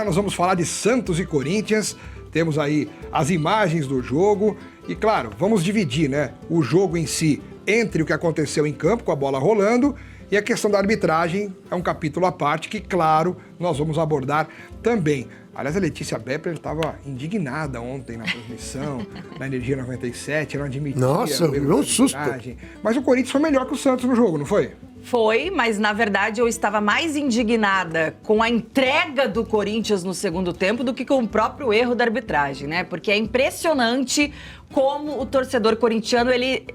Nós vamos falar de Santos e Corinthians, temos aí as imagens do jogo e, claro, vamos dividir, né, o jogo em si entre o que aconteceu em campo com a bola rolando e a questão da arbitragem é um capítulo à parte que, claro, nós vamos abordar também. Aliás, a Letícia Bepper estava indignada ontem na transmissão, na Energia 97, ela admitia... Nossa, um susto. Mas o Corinthians foi melhor que o Santos no jogo, não foi? Foi, mas na verdade eu estava mais indignada com a entrega do Corinthians no segundo tempo do que com o próprio erro da arbitragem, né? Porque é impressionante como o torcedor corintiano, ele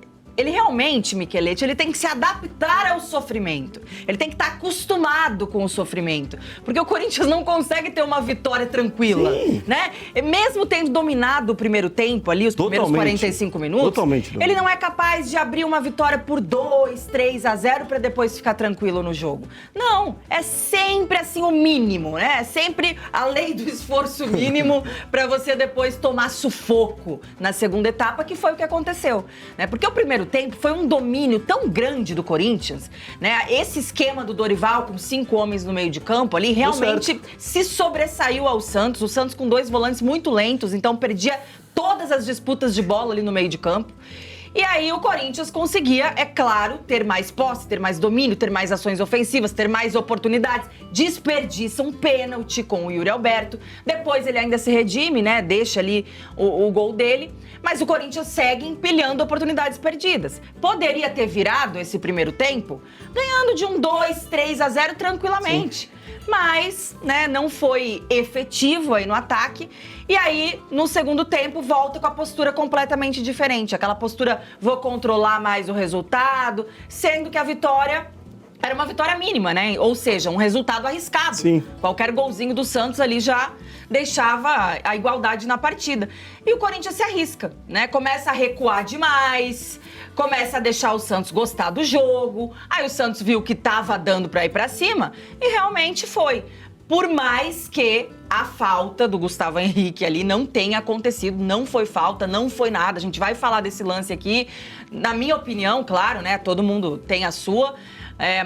realmente, Micheletti, ele tem que se adaptar ao sofrimento. Ele tem que estar acostumado com o sofrimento. Porque o Corinthians não consegue ter uma vitória tranquila, né? Mesmo tendo dominado o primeiro tempo ali, os primeiros 45 minutos, ele não é capaz de abrir uma vitória por 2, 3-0 para depois ficar tranquilo no jogo. Não, é sempre assim o mínimo, né? É sempre a lei do esforço mínimo para você depois tomar sufoco na segunda etapa, que foi o que aconteceu, né? Porque o primeiro tempo foi um domínio tão grande do Corinthians, né? Esse esquema do Dorival com 5 homens no meio de campo ali realmente se sobressaiu ao Santos. O Santos com 2 volantes muito lentos, então perdia todas as disputas de bola ali no meio de campo. E aí o Corinthians conseguia, é claro, ter mais posse, ter mais domínio, ter mais ações ofensivas, ter mais oportunidades. Desperdiça um pênalti com o Yuri Alberto. Depois ele ainda se redime, né? Deixa ali o gol dele. Mas o Corinthians segue empilhando oportunidades perdidas. Poderia ter virado esse primeiro tempo ganhando de um 2-3-0 tranquilamente. Sim. Mas, né, não foi efetivo aí no ataque. E aí, no segundo tempo, volta com a postura completamente diferente. Aquela postura, vou controlar mais o resultado, sendo que a vitória era uma vitória mínima, né? Ou seja, um resultado arriscado. Sim. Qualquer golzinho do Santos ali já deixava a igualdade na partida. E o Corinthians se arrisca, né? Começa a recuar demais, começa a deixar o Santos gostar do jogo. Aí o Santos viu que tava dando pra ir pra cima e realmente foi. Por mais que a falta do Gustavo Henrique ali não tenha acontecido, não foi falta, não foi nada. A gente vai falar desse lance aqui. Na minha opinião, claro, né? Todo mundo tem a sua.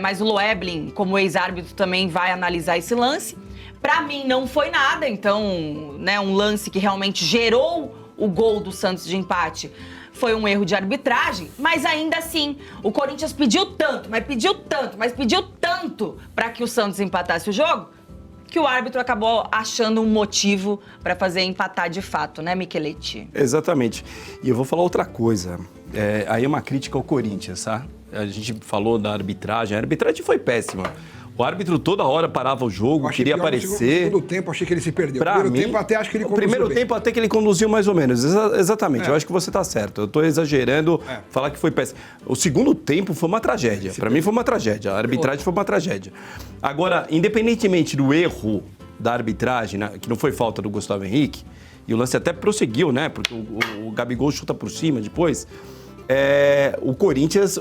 Mas o Loeblin, como ex-árbitro, também vai analisar esse lance. Pra mim, não foi nada. Então, né, um lance que realmente gerou o gol do Santos de empate foi um erro de arbitragem. Mas ainda assim, o Corinthians pediu tanto pra que o Santos empatasse o jogo, que o árbitro acabou achando um motivo para fazer empatar de fato, né, Micheletti? Exatamente. E eu vou falar outra coisa. Aí é uma crítica ao Corinthians, tá? A gente falou da arbitragem. A arbitragem foi péssima. O árbitro toda hora parava o jogo, queria aparecer. No segundo tempo, achei que ele se perdeu. Pra primeiro mim, tempo, até acho que ele conduziu primeiro bem. tempo, até que ele conduziu mais ou menos. Exatamente. Eu acho que você tá certo. Eu tô exagerando falar que foi péssimo. O segundo tempo foi uma tragédia. Pra mim foi uma tragédia. A arbitragem foi uma tragédia. Agora, independentemente do erro da arbitragem, né, que não foi falta do Gustavo Henrique, e o lance até prosseguiu, né? Porque o Gabigol chuta por cima depois. O Corinthians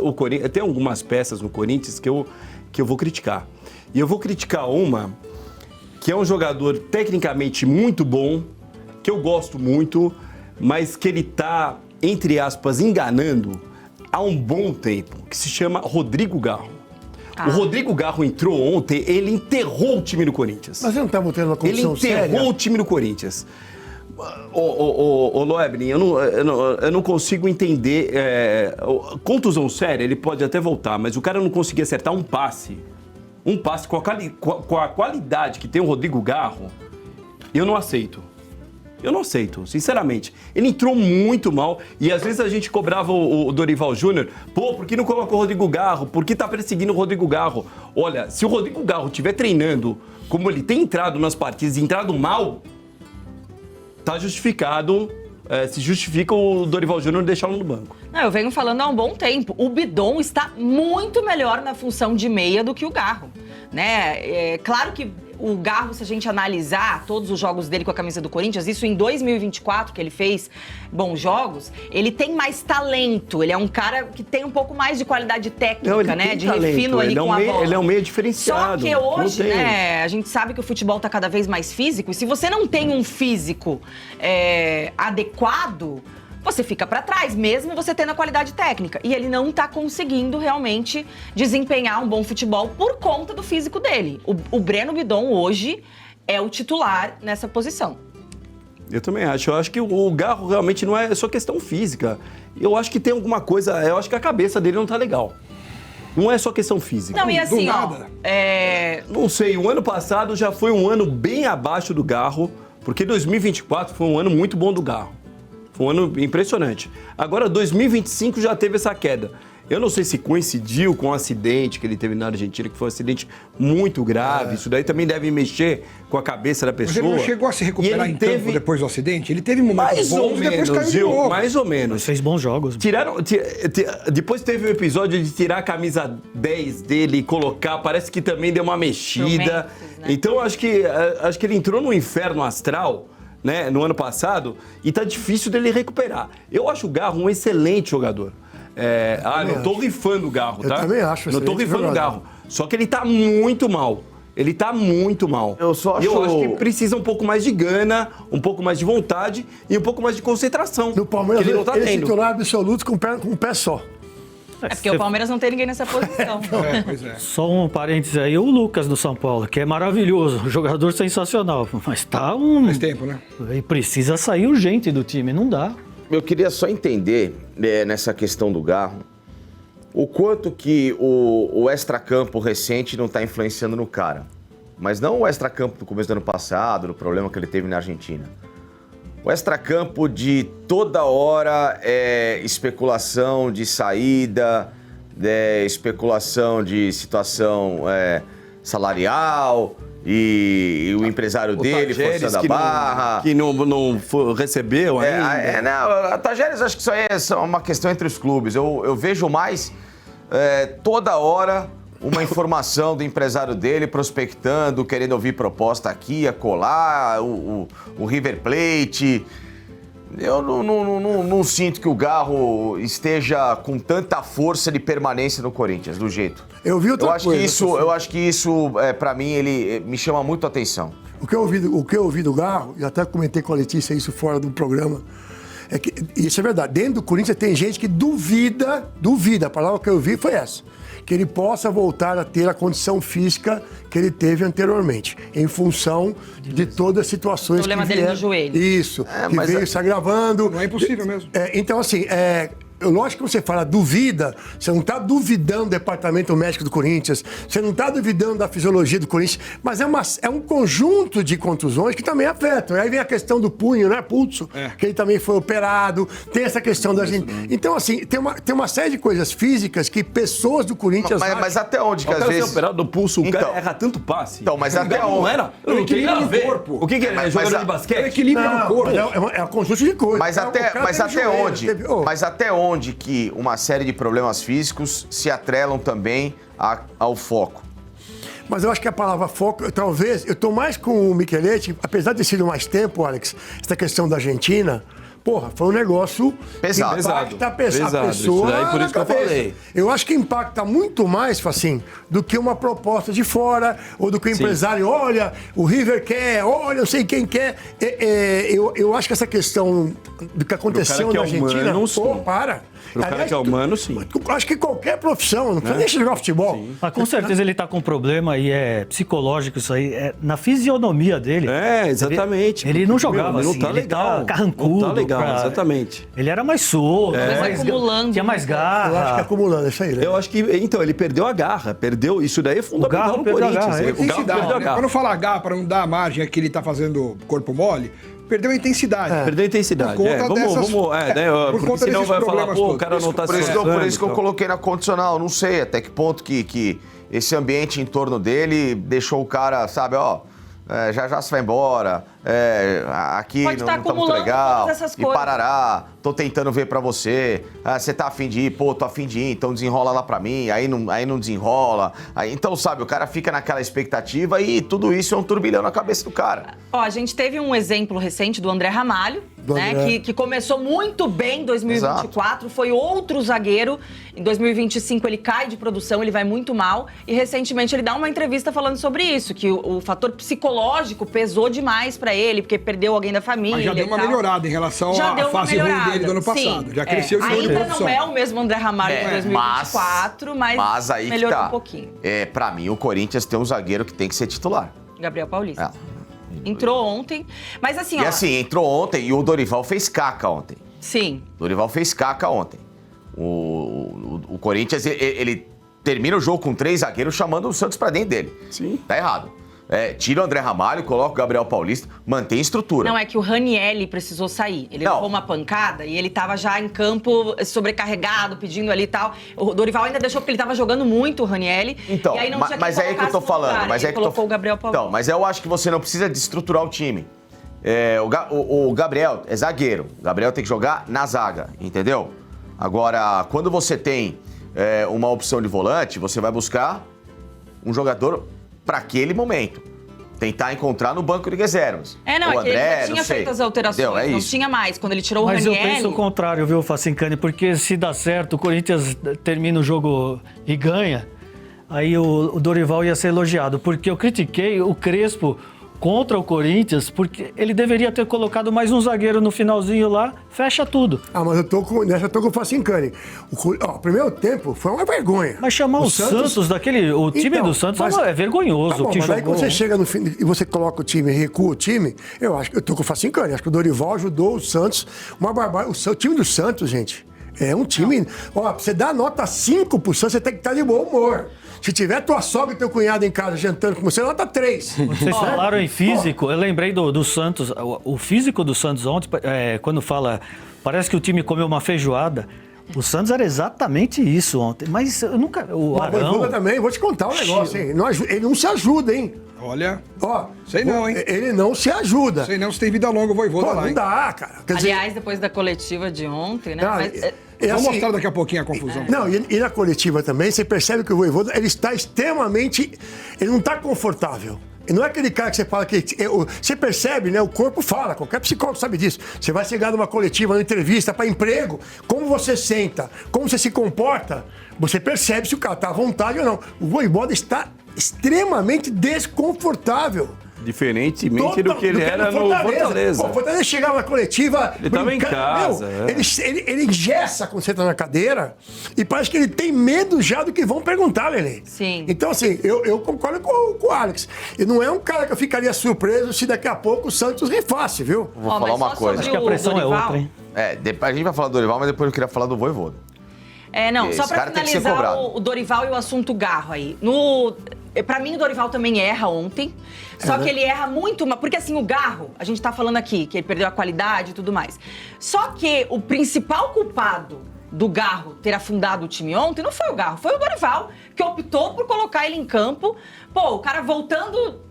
tem algumas peças no Corinthians que eu vou criticar. E eu vou criticar uma que é um jogador tecnicamente muito bom, que eu gosto muito, mas que ele tá, entre aspas, enganando há um bom tempo, que se chama Rodrigo Garro. O Rodrigo Garro entrou ontem, ele enterrou o time do Corinthians. Mas ele não tá botando uma condição séria? Ele enterrou o time do Corinthians. Ô Loeblin, eu não consigo entender. Contusão séria, ele pode até voltar, mas o cara não conseguia acertar um passe. Um passe com a qualidade que tem o Rodrigo Garro, eu não aceito. Eu não aceito, sinceramente. Ele entrou muito mal e às vezes a gente cobrava o Dorival Júnior. Pô, por que não colocou o Rodrigo Garro? Por que tá perseguindo o Rodrigo Garro? Olha, se o Rodrigo Garro estiver treinando como ele tem entrado nas partidas e entrado mal, tá justificado, se justifica o Dorival Júnior deixá-lo no banco. Não, eu venho falando há um bom tempo. O Bidon está muito melhor na função de meia do que o Garro, né? Claro que o Garro, se a gente analisar todos os jogos dele com a camisa do Corinthians, isso em 2024, que ele fez bons jogos, ele tem mais talento. Ele é um cara que tem um pouco mais de qualidade técnica, né? De refino ali com a bola. Ele é um meio diferenciado. Só que hoje, né, a gente sabe que o futebol tá cada vez mais físico. E se você não tem um físico adequado, você fica pra trás, mesmo você tendo a qualidade técnica. E ele não tá conseguindo realmente desempenhar um bom futebol por conta do físico dele. O Breno Bidon hoje é o titular nessa posição. Eu também acho. Eu acho que o Garro realmente não é só questão física. Eu acho que tem alguma coisa... Eu acho que a cabeça dele não tá legal. Não é só questão física. Não, e assim, Não sei, o ano passado já foi um ano bem abaixo do Garro, porque 2024 foi um ano muito bom do Garro. Foi um ano impressionante. Agora, 2025 já teve essa queda. Eu não sei se coincidiu com o acidente que ele teve na Argentina, que foi um acidente muito grave. Isso daí também deve mexer com a cabeça da pessoa. Mas ele não chegou a se recuperar em campo depois do acidente? Ele teve momentos bons e depois caiu de novo. Mais ou menos. Mas fez bons jogos. Depois teve o episódio de tirar a camisa 10 dele e colocar, parece que também deu uma mexida. Memphis, né? Então, acho que ele entrou no inferno astral, né, no ano passado, e tá difícil dele recuperar. Eu acho o Garro um excelente jogador. Não tô rifando o Garro, tá? Eu também acho. Não tô rifando o Garro. Só que ele tá muito mal. Ele tá muito mal. Eu só acho... Eu acho que precisa um pouco mais de gana, um pouco mais de vontade e um pouco mais de concentração. No Palmeiras, que ele não tá ele é tendo. titular absoluto com um pé só. É porque o Palmeiras não tem ninguém nessa posição. Pois é. Só um parênteses aí, o Lucas do São Paulo, que é maravilhoso, um jogador sensacional, mas tá Faz tempo, né? E precisa sair urgente do time, não dá. Eu queria só entender, nessa questão do Garro, o quanto que o extracampo recente não está influenciando no cara. Mas não o extracampo do começo do ano passado, no problema que ele teve na Argentina. O extracampo de toda hora especulação de saída, especulação de situação salarial... E o empresário dele forçando a barra. Que não recebeu ainda. A Tajeres, acho que isso aí é uma questão entre os clubes. Eu vejo mais toda hora uma informação do empresário dele prospectando, querendo ouvir proposta aqui, acolá, o River Plate. Eu não sinto que o Garro esteja com tanta força de permanência no Corinthians, do jeito. Eu vi outra coisa. Eu acho que isso, pra mim, ele me chama muito a atenção. O que eu ouvi do Garro, e até comentei com a Letícia isso fora do programa, é que, isso é verdade, dentro do Corinthians tem gente que duvida, a palavra que eu vi foi essa, que ele possa voltar a ter a condição física que ele teve anteriormente, em função de todas as situações que problema dele no joelho. Isso, que veio se agravando. Não é impossível mesmo. Então, assim, lógico que você fala duvida, você não está duvidando do departamento médico do Corinthians, você não está duvidando da fisiologia do Corinthians, mas é um conjunto de contusões que também afetam. Aí vem a questão do punho, né, pulso, que ele também foi operado, tem essa questão da gente... Então, assim, tem uma série de coisas físicas que pessoas do Corinthians... Mas até onde que às vezes... operado do pulso, o cara erra tanto passe. Então, mas até onde... Não era? Eu não tenho nada a ver. Corpo. O que é? Jogador de basquete? É o equilíbrio do corpo. É um conjunto de coisas. Mas até onde? Mas até onde? onde que uma série de problemas físicos se atrelam também ao foco? Mas eu acho que a palavra foco, talvez, eu estou mais com o Micheletti, apesar de ter sido mais tempo, Alex, essa questão da Argentina, porra, foi um negócio pesado. Que impacta a pessoa. Isso daí, por isso que eu falei. Eu acho que impacta muito mais, Facim, do que uma proposta de fora, ou do que o empresário, olha, o River quer, olha, eu sei quem quer. Eu acho que essa questão do que aconteceu na Argentina, para. Pro cara que é humano, sim. Acho que qualquer profissão, não precisa nem jogar futebol. Sim. Mas com certeza ele tá com problema e é psicológico isso aí, na fisionomia dele. Exatamente. Ele não jogava assim, não tá ele legal. Tá carrancudo. Não tá legal, exatamente. Ele era mais solto, acumulando. tinha mais garra. Eu acho que é acumulando, isso aí, né? Eu acho que, então, ele perdeu a garra, isso daí é fundamental no Corinthians. O Garro perdeu a garra. Quando fala garra, para não dar a margem a que ele tá fazendo corpo mole, perdeu a intensidade. Perdeu a intensidade. Porque senão vai falar, pô, o cara não tá se esforçando. Por isso que eu coloquei na condicional. Não sei até que ponto que esse ambiente em torno dele deixou o cara, sabe, já se vai embora, aqui Pode não tá tá muito acumulando legal, todas essas e coisas. parará, tô tentando ver pra você, você tá afim de ir, pô, tô afim de ir, então desenrola lá pra mim, aí não desenrola, então, sabe, o cara fica naquela expectativa e tudo isso é um turbilhão na cabeça do cara. A gente teve um exemplo recente do André Ramalho, né, que começou muito bem em 2024, foi outro zagueiro, em 2025 ele cai de produção, ele vai muito mal, e recentemente ele dá uma entrevista falando sobre isso, que o fator psicológico pesou demais pra ele, porque perdeu alguém da família. Mas já deu uma melhorada em relação à fase ruim dele do ano passado. Já cresceu de novo de Ainda produção. não é o mesmo André Ramalho de 2024, mas aí melhorou que tá. um pouquinho. Pra mim, o Corinthians tem um zagueiro que tem que ser titular. Gabriel Paulista. Entrou ontem. Mas assim, E assim, entrou ontem e o Dorival fez caca ontem. Sim. O Dorival fez caca ontem. O Corinthians, ele termina o jogo com 3 zagueiros chamando o Santos pra dentro dele. Sim. Tá errado. Tira o André Ramalho, coloca o Gabriel Paulista, mantém estrutura. Não, é que o Ranielli precisou sair. Ele levou uma pancada e ele tava já em campo sobrecarregado, pedindo ali e tal. O Dorival ainda deixou porque ele tava jogando muito, o Ranielli. Então, e aí não tinha mas é aí que eu tô falando. Mas ele é que colocou o Gabriel Paulista. Então, mas eu acho que você não precisa desestruturar o time. O Gabriel é zagueiro. O Gabriel tem que jogar na zaga, entendeu? Agora, quando você tem uma opção de volante, você vai buscar um jogador para aquele momento. Tentar encontrar no banco de reservas. Não, o é que ele André, já tinha feito as alterações, entendeu? não isso. tinha mais. Quando ele tirou Mas o eu Ranielli... penso o contrário, viu, Facincani? Porque se dá certo, o Corinthians termina o jogo e ganha, aí o Dorival ia ser elogiado. Porque eu critiquei o Crespo contra o Corinthians, porque ele deveria ter colocado mais um zagueiro no finalzinho lá, fecha tudo. Mas eu tô com o Facincani. O primeiro tempo foi uma vergonha. Mas chamar o Santos daquele... O time Então, do Santos mas- é vergonhoso. Tá bom, o que mas aí jogou. quando você chega no fim e você coloca o time, recua o time, eu acho que eu tô com o Facincani. Acho que o Dorival ajudou o Santos. Uma barbárie. O time do Santos, gente, é um time... Ó, pra você dar nota 5 pro Santos, você tem que estar de bom humor. Se tiver tua sogra e teu cunhado em casa jantando com você, nota 3. Vocês falaram em físico, eu lembrei do Santos, o físico do Santos ontem, quando fala, parece que o time comeu uma feijoada. O Santos era exatamente isso ontem, mas eu nunca... O Arão... Voivoda também, vou te contar um negócio, hein? Ele não se ajuda, hein? Olha, Ó, sei não, hein? Ele não se ajuda. sei não se tem vida longa o Voivoda Pô, lá, não hein? dá, cara. Quer dizer, Aliás, depois da coletiva de ontem, né? Cara, Mas, Vamos assim, mostrar daqui a pouquinho a confusão. Não, e na coletiva também, você percebe que o Voivoda, ele está extremamente... Ele não está confortável. Ele não é aquele cara que você fala que... Você percebe, né? O corpo fala, qualquer psicólogo sabe disso. Você vai chegar numa coletiva, numa entrevista para emprego, como você senta, como você se comporta, você percebe se o cara está à vontade ou não. O Voivoda está extremamente desconfortável. Diferentemente do que ele era no Fortaleza. Pô, o Fortaleza chegava na coletiva... Ele tava em brincando. casa, Ele engessa quando você tá na cadeira e parece que ele tem medo já do que vão perguntar, Lelê. Sim. Então, assim, eu concordo com o Alex. E não é um cara que eu ficaria surpreso se daqui a pouco o Santos rifasse, viu? Vou falar uma coisa. Acho que a pressão é outra, hein? A gente vai falar do Dorival, mas depois eu queria falar do Voivoda. Não, Esse só pra cara tem que ser finalizar cobrado. o Dorival e o assunto Garro aí. Pra mim, o Dorival também erra ontem. Só que ele erra muito, porque assim, o Garro, a gente tá falando aqui que ele perdeu a qualidade e tudo mais. Só que o principal culpado do Garro ter afundado o time ontem não foi o Garro, foi o Dorival, que optou por colocar ele em campo. Pô, o cara voltando...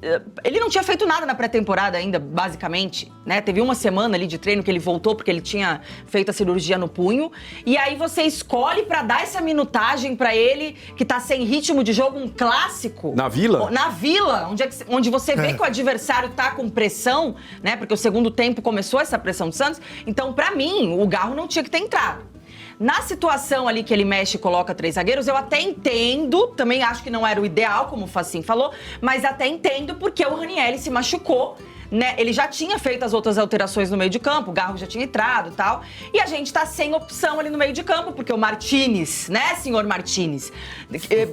Ele não tinha feito nada na pré-temporada ainda, basicamente, né? Teve uma semana ali de treino que ele voltou porque ele tinha feito a cirurgia no punho. E aí você escolhe pra dar essa minutagem pra ele, que tá sem ritmo de jogo, um clássico. Na Vila? Na Vila, onde você vê que o adversário tá com pressão, né? Porque o segundo tempo começou essa pressão do Santos. Então, pra mim, o Garro não tinha que ter entrado. Na situação ali que ele mexe e coloca 3 zagueiros, eu até entendo, também acho que não era o ideal, como o Facim falou, mas até entendo porque o Ranielli se machucou, né? Ele já tinha feito as outras alterações no meio de campo, o Garro já tinha entrado e tal, e a gente tá sem opção ali no meio de campo, porque o Martínez, né, senhor Martínez,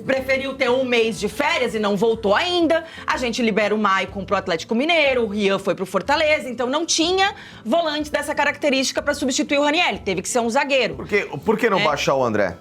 preferiu ter um mês de férias e não voltou ainda, a gente libera o Maicon pro Atlético Mineiro, o Rian foi pro Fortaleza, então não tinha volante dessa característica pra substituir o Ranielli, teve que ser um zagueiro. Por que não baixar o André?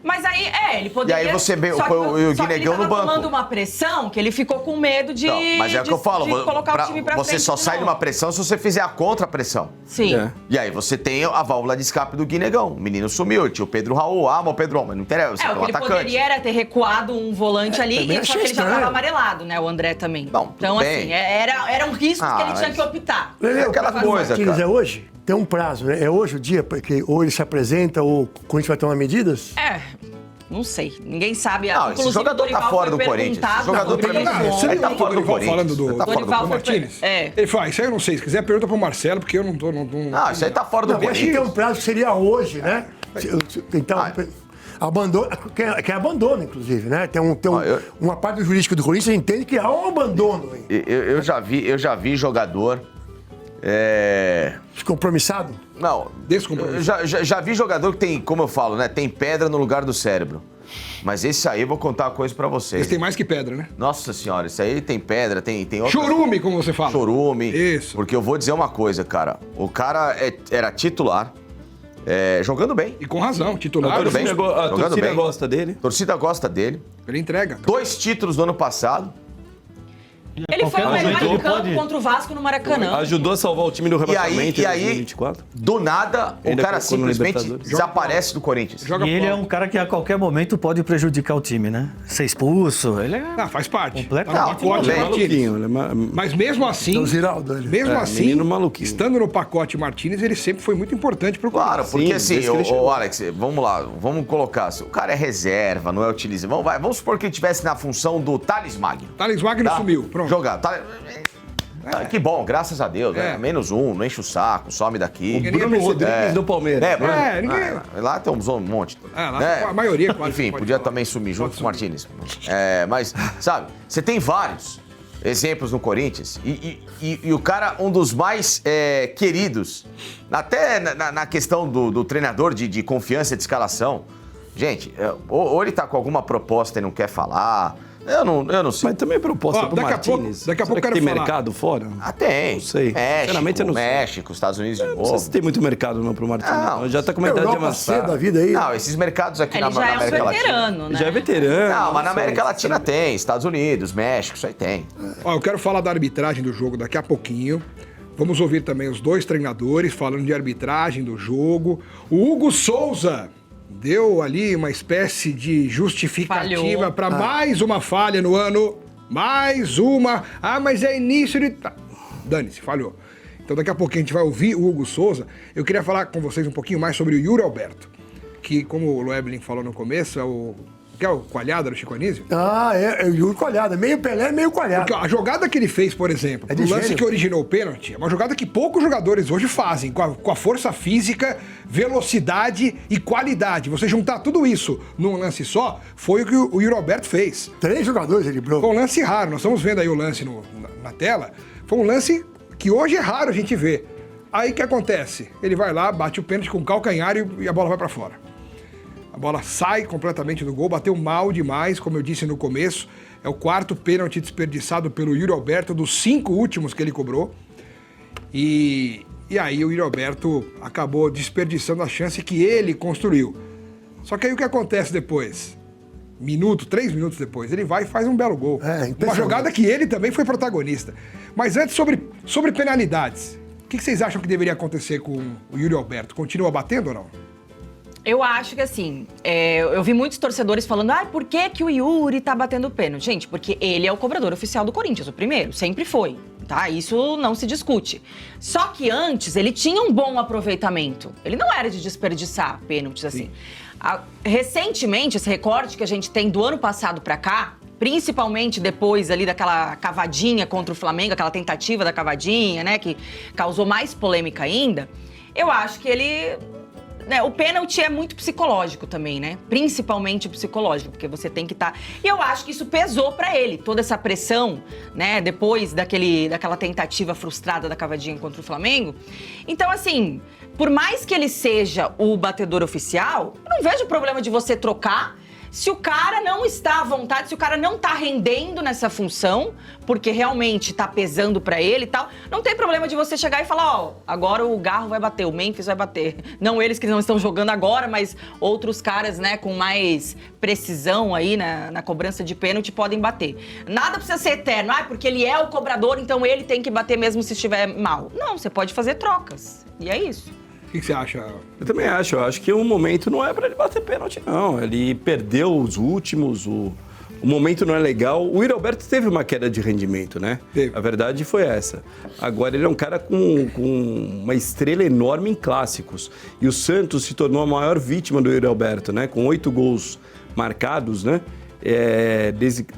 Mas aí, ele poderia... E aí você vê só que o Guinegão no ele tava banco. tomando uma pressão que ele ficou com medo de... Não, mas é o que eu falo. de colocar o time pra Você frente só de sai de novo. uma pressão se você fizer a contra-pressão. Sim. É. E aí você tem a válvula de escape do Guinegão. O menino sumiu, tinha o Pedro Raul. Mas o Pedro Raul, mas não interessa, você O tem que um ele atacante. poderia era ter recuado um volante ali, também só achei que ele já estranho. tava amarelado, né? O André também. Bom, tudo então, bem. assim, era um risco que ele tinha mas- que optar. Lelê, É aquela o prazo do coisa, Martínez cara. é hoje? Tem um prazo, né? É hoje o dia, porque ou ele se apresenta ou o Corinthians vai tomar medidas? Não sei. Ninguém sabe. Não, esse Inclusive, jogador o Dorival tá fora foi do Corinthians. perguntado Esse jogador sobre pra mim- isso Ah, ontem. ele tá o fora do Dorival Corinthians. falando do Ele tá fora do Dorival foi- Martínez. É. Ele fala, isso aí eu não sei. Se quiser, pergunta pro Marcelo, porque eu não tô... Não, isso aí tá fora do Não, acho que tem Corinthians. um prazo que seria hoje, né? Então, abandono, que é abandono, inclusive, né? Uma parte do jurídico do Corinthians entende que há um abandono aí. Eu já vi jogador... Descompromissado? Não, Descompromissado. já vi jogador que tem, como eu falo, né? Tem pedra no lugar do cérebro. Mas esse aí eu vou contar uma coisa pra vocês. Esse tem mais que pedra, né? Nossa senhora, esse aí tem pedra, tem outras... Chorume, como você fala. Chorume. Isso. Porque eu vou dizer uma coisa, cara. O cara era titular, jogando bem. E com razão, titular. Jogando bem. A Jogando torcida bem. gosta dele. A torcida gosta dele. Ele entrega. 2 títulos no ano passado. Ele foi o Qualquer melhor momento em campo pode- contra o Vasco no Maracanã. Ajudou a salvar o time do rebaixamento E em aí, 2024. do nada, o Ainda cara colocou no simplesmente Libertadores. desaparece do Corinthians. Joga E ele é bola. um cara que a qualquer momento pode prejudicar o time, né? Ser expulso, ele é... Ah, faz parte. Completamente Tá no pacote bem. Martínez. Maluquinho, ele é Mas mesmo assim, O Ziraldo, ele. mesmo assim, menino maluquinho. estando no pacote Martínez, ele sempre foi muito importante pro Claro, Corinthians. porque Sim, assim, desde que ele o chegou. Alex, vamos lá, vamos colocar. Se o cara é reserva, não é utilizado. Vamos supor que ele estivesse na função do Thales Magno. Thales Magno Tá? sumiu, pronto. Jogar. Que bom, graças a Deus. É. Né? -1, não enche o saco, some daqui. Ninguém Bruno percebeu. Rodrigues do Palmeiras. ninguém- Lá tem um monte. Lá a maioria quase Enfim, pode podia falar. também sumir junto Pode com o Martínez. Mas, sabe, você tem vários exemplos no Corinthians e o cara, um dos mais queridos, até na questão do treinador de confiança de escalação. Gente, ou ele tá com alguma proposta e não quer falar. Eu não sei. Mas também proposta Ó, pro daqui a Martínez. pouco eu Será que quero tem falar. mercado fora? Tem. Não sei. Sinceramente, eu não sei. México, Estados Unidos de Não sei se novo. tem muito mercado não pro Martínez. Não. Não. Já tá com uma idade Europa C avançada. da vida aí. Não, esses mercados aqui Ele na já é um América Latina. veterano, né? Já é veterano. Não, mas na sei, América Latina tem. Estados Unidos, México, isso aí tem. Ó, eu quero falar da arbitragem do jogo daqui a pouquinho. Vamos ouvir também os dois treinadores falando de arbitragem do jogo. O Hugo Souza deu ali uma espécie de justificativa Falhou. para mais uma falha no ano. Mais uma. Ah, mas é início de... Tá. Dane-se, falhou. Então daqui a pouquinho a gente vai ouvir o Hugo Souza. Eu queria falar com vocês um pouquinho mais sobre o Yuri Alberto, que, como o Loeblin falou no começo, é o... Que é o Coalhada do Chico Anísio? É o Yuri Coalhada. Meio Pelé, meio Coalhada. Porque ó, a jogada que ele fez, por exemplo, É de o lance gênio. que originou o pênalti, é uma jogada que poucos jogadores hoje fazem, com a força física, velocidade e qualidade. Você juntar tudo isso num lance só, foi o que o Yuri Alberto fez. 3 jogadores ele Foi brou. um lance raro, nós estamos vendo aí o lance na tela. Foi um lance que hoje é raro a gente ver. Aí o que acontece? Ele vai lá, bate o pênalti com o calcanhar e a bola vai pra fora. A bola sai completamente do gol, bateu mal demais, como eu disse no começo. É o 4º pênalti desperdiçado pelo Yuri Alberto, dos 5 últimos que ele cobrou. E aí o Yuri Alberto acabou desperdiçando a chance que ele construiu. Só que aí o que acontece depois? 3 minutos depois, ele vai e faz um belo gol. Uma impressionante. jogada que ele também foi protagonista. Mas antes, sobre penalidades. O que vocês acham que deveria acontecer com o Yuri Alberto? Continua batendo ou não? Eu acho que assim, eu vi muitos torcedores falando, por que o Yuri tá batendo pênalti? Gente, porque ele é o cobrador oficial do Corinthians, o primeiro, sempre foi, tá? Isso não se discute. Só que antes ele tinha um bom aproveitamento, ele não era de desperdiçar pênaltis assim. Recentemente, esse recorte que a gente tem do ano passado pra cá, principalmente depois ali daquela cavadinha contra o Flamengo, aquela tentativa da cavadinha, né, que causou mais polêmica ainda, eu acho que ele... o pênalti é muito psicológico também, né? Principalmente psicológico, porque você tem que estar... E eu acho que isso pesou pra ele, toda essa pressão, né? Depois daquela tentativa frustrada da cavadinha contra o Flamengo. Então, assim, por mais que ele seja o batedor oficial, eu não vejo problema de você trocar se o cara não está à vontade, se o cara não tá rendendo nessa função, porque realmente tá pesando pra ele e tal, não tem problema de você chegar e falar, agora o Garro vai bater, o Memphis vai bater. Não eles que não estão jogando agora, mas outros caras, né, com mais precisão aí na cobrança de pênalti podem bater. Nada precisa ser eterno, porque ele é o cobrador, então ele tem que bater mesmo se estiver mal. Não, você pode fazer trocas. E é isso. O que você acha? Eu também acho. Eu acho que o momento não é pra ele bater pênalti, não. Ele perdeu os últimos, o momento não é legal. O Yuri Alberto teve uma queda de rendimento, né? Teve. A verdade foi essa. Agora, ele é um cara com uma estrela enorme em clássicos. E o Santos se tornou a maior vítima do Yuri Alberto, né? Com 8 gols marcados, né?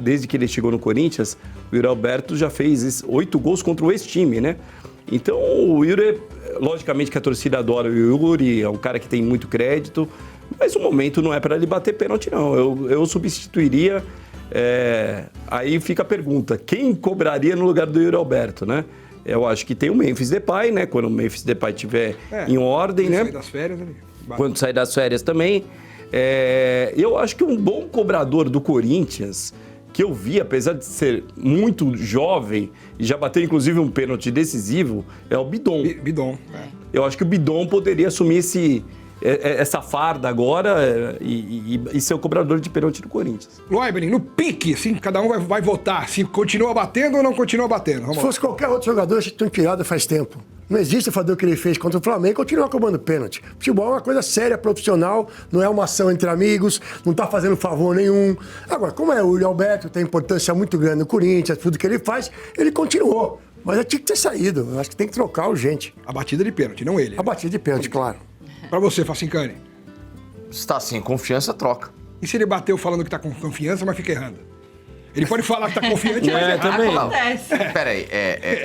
Desde que ele chegou no Corinthians, o Yuri Alberto já fez 8 gols contra o ex-time, né? Então, o Yuri, logicamente que a torcida adora o Yuri, é um cara que tem muito crédito, mas o momento não é para ele bater pênalti, não. Eu substituiria, aí fica a pergunta, quem cobraria no lugar do Yuri Alberto, né? Eu acho que tem o Memphis Depay, né? Quando o Memphis Depay estiver em ordem, né? Sair das férias ali. Quando sair das férias também. Eu acho que um bom cobrador do Corinthians, que eu vi, apesar de ser muito jovem, e já bateu inclusive um pênalti decisivo, é o Bidon. Bidon. Eu acho que o Bidon poderia assumir essa farda agora e ser o cobrador de pênalti do Corinthians. Loibrin, no pique, assim, cada um vai votar se continua batendo ou não continua batendo. Vamos Se lá. fosse qualquer outro jogador, a gente tinha tirado faz tempo. Não existe fazer o que ele fez contra o Flamengo e continuar cobrando pênalti. Futebol é uma coisa séria, profissional, não é uma ação entre amigos, não tá fazendo favor nenhum. Agora, como é o Yuri Alberto, tem importância muito grande no Corinthians, tudo que ele faz, ele continuou. Mas tinha que ter saído. Eu acho que tem que trocar urgente. A batida de pênalti, não ele. A batida de pênalti, claro. Pra você, Facincani. Se tá sem confiança, troca. E se ele bateu falando que tá com confiança, mas fica errando? Ele pode falar que tá confiante, mas errar. também. Acontece. Peraí,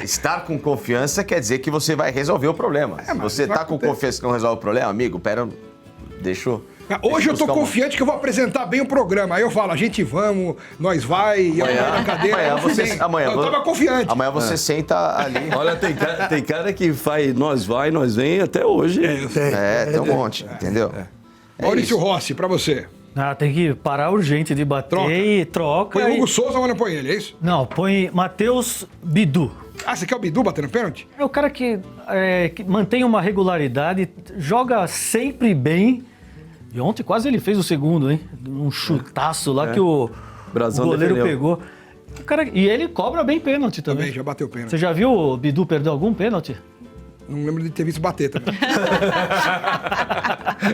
estar com confiança quer dizer que você vai resolver o problema. Se mas você vai tá com acontecer. confiança que não resolve o problema, amigo, deixa Hoje eu tô buscar uma- confiante que eu vou apresentar bem o programa. Aí eu falo, a gente vamos, nós vai, e eu na cadeira. Eu tava confiante. Amanhã você senta ali. Olha, tem cara que faz nós vai, nós vem até hoje. Tem um monte, entendeu? Maurício Rossi, pra você. Tem que parar urgente de bater Troca. e troca. Põe o Hugo e... Souza ou não põe ele, é isso? Não, põe Matheus Bidu. Ah, você quer o Bidu batendo pênalti? É o cara que mantém uma regularidade, joga sempre bem. E ontem quase ele fez o segundo, hein? Um chutaço lá que o Brasão goleiro defendeu. pegou. E ele cobra bem pênalti também. Também, já bateu pênalti. Você já viu o Bidu perder algum pênalti? Não lembro de ter visto bater também.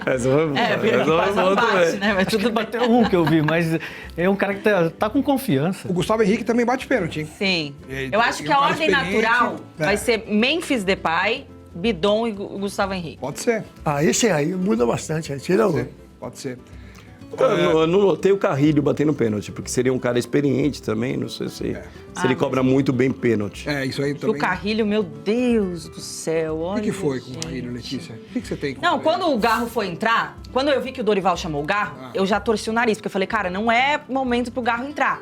Essa foi boa. Vira que quase não bate, né? Mas tudo bem. Bateu um que eu vi, mas é um cara que tá com confiança. O Gustavo Henrique também bate pênalti, hein? Sim. Ele Eu acho tem que um a cara ordem experiente. natural É. vai ser Memphis Depay, Bidon e Gustavo Henrique. Pode ser, Esse aí muda bastante. Aí tira o... pode ser. Eu não notei o Carrilho batendo pênalti, porque seria um cara experiente também, não sei se ele cobra muito bem pênalti. É, isso aí E o também. Carrilho, meu Deus do céu, O olha. que foi com o gente. Carrilho, Letícia? O que você tem com Não, ele? quando o Garro foi entrar, quando eu vi que o Dorival chamou o Garro, eu já torci o nariz, porque eu falei, cara, não é momento pro Garro entrar.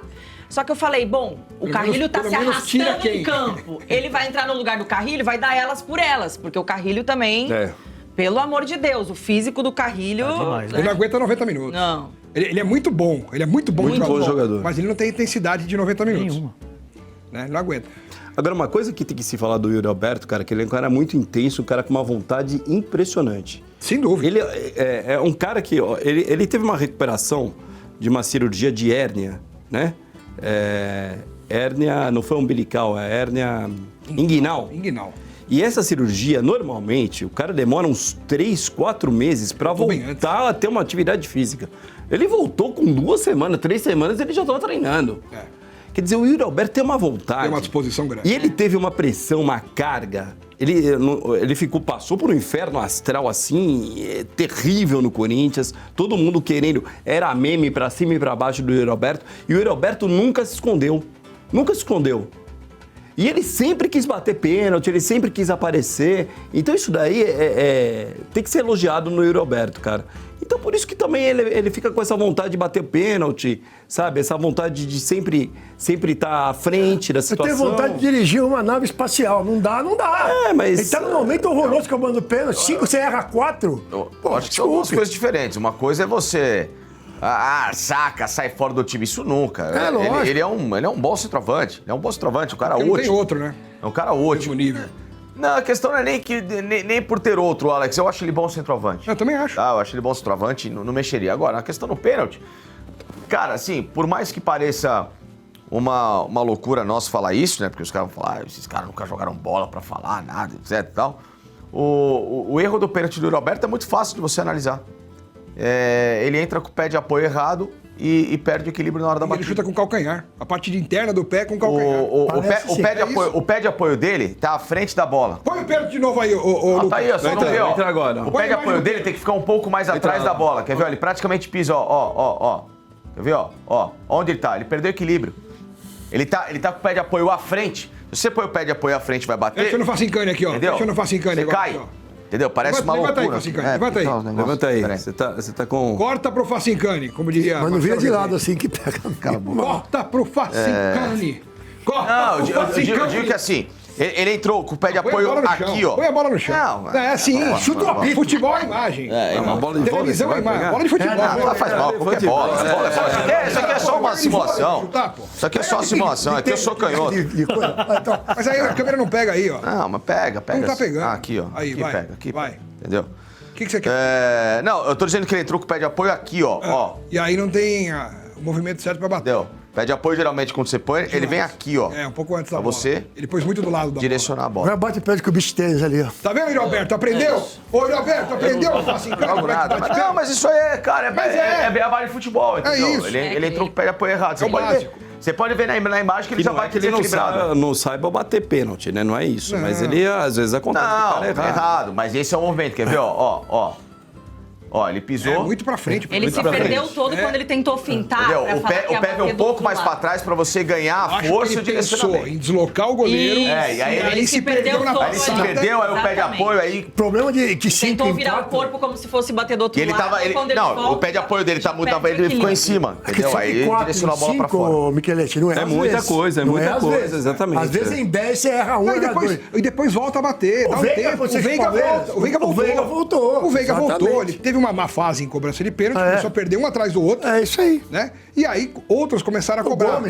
Só que eu falei, bom, o Pelo Carrilho menos- tá pelo se menos tira arrastando quem? em campo. Ele vai entrar no lugar do Carrilho e vai dar elas por elas, porque o Carrilho também, pelo amor de Deus, o físico do Carrilho... demais, Ele não aguenta 90 minutos. Não. Ele é muito bom, Muito bom jogador. Mas ele não tem intensidade de 90 minutos. Nenhuma. Né? Ele não aguenta. Agora, uma coisa que tem que se falar do Yuri Alberto, cara, que ele é um cara muito intenso, um cara com uma vontade impressionante. Sem dúvida. Ele é um cara que... ó, ele teve uma recuperação de uma cirurgia de hérnia, né? Hérnia, não foi umbilical, é hérnia inguinal. Inguinal. E essa cirurgia, normalmente, o cara demora uns 3, 4 meses para Voltou bem antes. voltar a ter uma atividade física. Ele voltou com 2 semanas, 3 semanas, ele já estava treinando. Quer dizer, o Yuri Alberto tem uma vontade. Tem uma disposição grande. E ele teve uma pressão, uma carga. Ele passou por um inferno astral assim, terrível no Corinthians. Todo mundo querendo, era meme pra cima e pra baixo do Yuri Alberto. E o Yuri Alberto nunca se escondeu. Nunca se escondeu. E ele sempre quis bater pênalti, ele sempre quis aparecer. Então isso daí tem que ser elogiado no Yuri Alberto, cara. Então por isso que também ele fica com essa vontade de bater pênalti, sabe? Essa vontade de sempre estar à frente da Eu situação. tenho vontade de dirigir uma nave espacial. Não dá. Mas... Ele tá num momento horroroso cobrando pênalti. 5, você erra 4. Eu acho que são duas coisas diferentes. Uma coisa é você... sai fora do time. Isso nunca. Lógico. Ele é um bom centroavante. Ele é um bom centroavante, um cara Porque não tem ótimo. outro, né? É um cara Mesmo ótimo. nível. Não, a questão não é nem por ter outro, Alex. Eu acho ele bom centroavante. Eu também acho. Eu acho ele bom centroavante, não mexeria. Agora, a questão do pênalti... Cara, assim, por mais que pareça uma loucura nossa falar isso, né? Porque os caras vão falar, esses caras nunca jogaram bola pra falar, nada, etc e tal. O erro do pênalti do Roberto é muito fácil de você analisar. Ele entra com o pé de apoio errado e perde o equilíbrio na hora da E ele batida. chuta com o calcanhar. A parte interna do pé com o calcanhar. O pé de apoio dele tá à frente da bola. Põe o pênalti de novo aí, ô Lucas. Tá aí, ó, você não vê, ó. entra agora. O pé de Põe mais apoio um dele pouco. tem que ficar um pouco mais atrás da bola. Quer ver? Ó, ele praticamente pisa, ó. Quer ver, ó? Onde ele tá? Ele perdeu o equilíbrio. Ele tá com o pé de apoio à frente. Se você põe o pé de apoio à frente, vai bater. Deixa eu não faço encane aqui, ó. Entendeu? Deixa eu não faço encane Você agora. cai. Aqui, ó. Entendeu? Parece uma Levanta aí, loucura. Facincani, levanta aí. Levanta aí. Peraí. Você tá com... Corta pro Facincani, como diria... Mas não vira de Marcelo lado Rezende. assim que pega. Corta pro Facincani. Corta Não, pro eu Facincani. digo que assim, Ele entrou com o pé de Põe a apoio bola no chão. aqui, ó. Põe a bola no chão. Não, É assim, chuta o apito. futebol é imagem. Uma bola de vôlei, Televisão você é vai imagem. pegar? Bola de futebol. Não, faz mal, qualquer bola. Isso aqui é só uma simulação. Chutar, pô. Isso aqui é só uma simulação, aqui eu sou canhoto. Então, Mas aí a câmera não pega aí, ó. Não, mas pega. Não tá pegando. Ah, aqui, ó. Aí, aqui vai. pega, aqui Vai. pega. Entendeu? O que você quer? Não, eu tô dizendo que ele entrou com o pé de apoio aqui, ó. E aí não tem o movimento certo pra bater. Entendeu? Pé de apoio, geralmente, quando você põe, ele vem aqui, ó. É, um pouco antes da Pra bola. você Ele pôs muito do lado da direcionar a bola. Agora bate pé que o bicho tênis ali, ó. Tá vendo, Roberto? Aprendeu? Ô, Roberto, aprendeu? Assim, cara, Não, como é que nada. bate Mas, pé? não, mas isso aí é, cara, Mas é. é a base de futebol, entendeu? isso. Ele entrou com o pé de apoio errado. Você É o pode básico. ver. Você pode ver na imagem que ele Que já não é bate que ele não desequilibrado. não saiba bater pênalti, né? Não é isso. Mas ele, às vezes, acontece. Não, o cara errar. errado. Mas esse é o movimento. Quer ver, ó. Ó, ele pisou. É, muito pra frente. Ele muito se pra perdeu frente. todo quando ele tentou fintar. Entendeu? pra O falar pé que ia vem bater um do pouco outro mais lado. pra trás pra você ganhar a Acho força que e o ele pensou direcionamento. em deslocar o goleiro. Isso. É, e aí ele se perdeu na todo Aí ele se ali. perdeu, aí o pé de Exatamente. apoio, aí... Problema de que se Tentou virar o empata- corpo como se fosse bater do outro E ele lado. tava. Quando Não, volta, o pé de apoio dele tá já muito. perde o Ele ficou em equilíbrio. cima, Porque entendeu? se Aí em ele quatro, direcionou a bola em pra cinco, fora. Michelete, não é É às muita vezes. coisa, é Não muita às coisa, vezes. exatamente. Às vezes em 10 você erra um, Não, erra e depois volta a bater. Dá um Veiga, tempo. você O que Veiga Palmeiras. volta. O Veiga voltou. O Veiga voltou, O Veiga voltou. exatamente. Ele teve uma má fase em cobrança de pênalti, É. começou a perder um atrás do outro. É isso aí. Né? E aí outros começaram a O cobrar. Gomes